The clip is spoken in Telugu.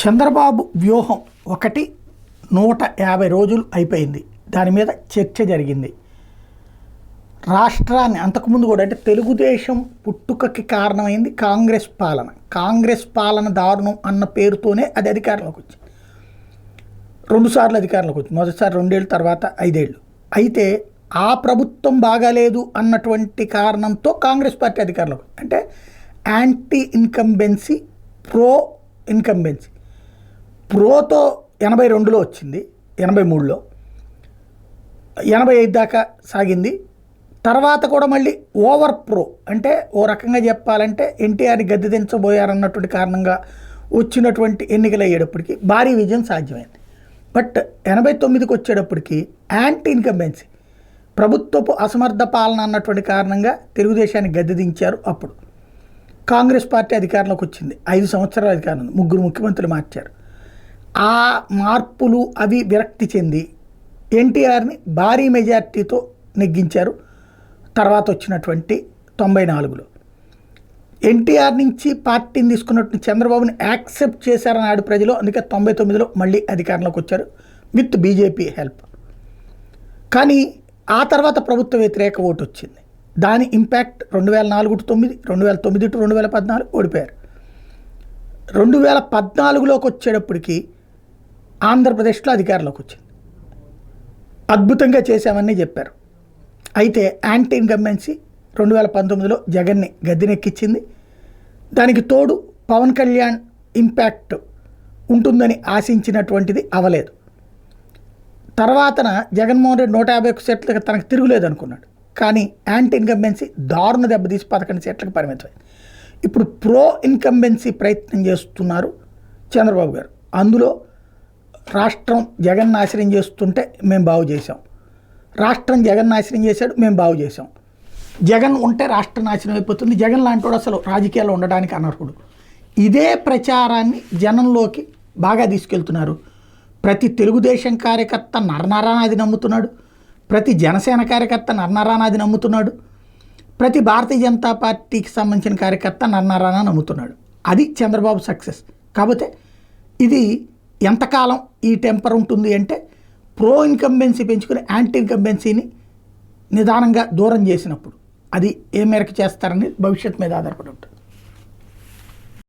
చంద్రబాబు వ్యూహం ఒకటి 150 రోజులు అయిపోయింది. దాని మీద చర్చ జరిగింది. రాష్ట్రాన్ని అంతకుముందు కూడా అంటే తెలుగుదేశం పుట్టుకకి కారణమైంది కాంగ్రెస్ పాలన. కాంగ్రెస్ పాలన దారుణం అన్న పేరుతోనే అది అధికారంలోకి వచ్చింది. 2 సార్లు అధికారంలోకి వచ్చింది. మొదటిసారి 2 ఏళ్ళు, తర్వాత 5 ఏళ్ళు. అయితే ఆ ప్రభుత్వం బాగాలేదు అన్నటువంటి కారణంతో కాంగ్రెస్ పార్టీ అధికారంలోకి అంటే యాంటీ ఇన్కంబెన్సీ, ప్రో ఇన్కంబెన్సీ. ప్రోతో 82లో వచ్చింది, 83లో 85 దాకా సాగింది. తర్వాత కూడా మళ్ళీ ఓవర్ ప్రో అంటే ఓ రకంగా చెప్పాలంటే ఎన్టీఆర్ని గద్దె దించబోయారన్నటువంటి కారణంగా వచ్చినటువంటి ఎన్నికలు అయ్యేటప్పటికి భారీ విజయం సాధ్యమైంది. బట్ 89కి వచ్చేటప్పటికి యాంటీ ఇన్కంబెన్సీ, ప్రభుత్వపు అసమర్థ పాలన అన్నటువంటి కారణంగా తెలుగుదేశాన్ని గద్దె దించారు. అప్పుడు కాంగ్రెస్ పార్టీ అధికారంలోకి వచ్చింది. 5 సంవత్సరాల అధికారం, 3 ముఖ్యమంత్రులు మార్చారు. ఆ మార్పులు అవి విరక్తి చెంది ఎన్టీఆర్ని భారీ మెజార్టీతో నెగ్గించారు. తర్వాత వచ్చినటువంటి 94లో ఎన్టీఆర్ నుంచి పార్టీని తీసుకున్నట్టు చంద్రబాబుని యాక్సెప్ట్ చేశారని నాడు ప్రజలు. అందుకే 99లో మళ్ళీ అధికారంలోకి వచ్చారు విత్ బీజేపీ హెల్ప్. కానీ ఆ తర్వాత ప్రభుత్వ వ్యతిరేక ఓటు వచ్చింది. దాని ఇంపాక్ట్ 2004 టు 9, 2009 టు 2014 ఓడిపోయారు. 2014లోకి వచ్చేటప్పటికి ఆంధ్రప్రదేశ్లో అధికారంలోకి వచ్చింది. అద్భుతంగా చేశామని చెప్పారు. అయితే యాంటీ ఇన్కంబెన్సీ 2019లో జగన్ని గద్దెనెక్కించింది. దానికి తోడు పవన్ కళ్యాణ్ ఇంపాక్ట్ ఉంటుందని ఆశించినటువంటిది అవ్వలేదు. తర్వాతన జగన్మోహన్ రెడ్డి 151 సీట్లకు తనకు తిరుగులేదు అనుకున్నాడు. కానీ యాంటీ ఇన్కంబెన్సీ దారుణ దెబ్బతీసి 11 సీట్లకు పరిమితమైంది. ఇప్పుడు ప్రో ఇన్కంబెన్సీ ప్రయత్నం చేస్తున్నారు చంద్రబాబు గారు. అందులో రాష్ట్రం జగన్ నాశనం చేస్తుంటే మేము బాగు చేసాం, రాష్ట్రం జగన్ నాశనం చేశాడు మేము బాగు చేసాం, జగన్ ఉంటే రాష్ట్రం నాశనం అయిపోతుంది, జగన్ లాంటి వాడు అసలు రాజకీయాల్లో ఉండడానికి అనర్హుడు. ఇదే ప్రచారాన్ని జనంలోకి బాగా తీసుకెళ్తున్నారు. ప్రతి తెలుగుదేశం కార్యకర్త నరనరానాది నమ్ముతున్నాడు, ప్రతి జనసేన కార్యకర్త నరనరానాది నమ్ముతున్నాడు, ప్రతి భారతీయ జనతా పార్టీకి సంబంధించిన కార్యకర్త నరనరానా నమ్ముతున్నాడు. అది చంద్రబాబు సక్సెస్. కాకపోతే ఇది ఎంతకాలం ఈ టెంపర్ ఉంటుంది అంటే ప్రో ఇన్కంబెన్సీ పెంచుకుని యాంటీ ఇన్కంబెన్సీని నిదానంగా దూరం చేసినప్పుడు అది ఏ మేరకు చేస్తారని భవిష్యత్తు మీద ఆధారపడి ఉంటుంది.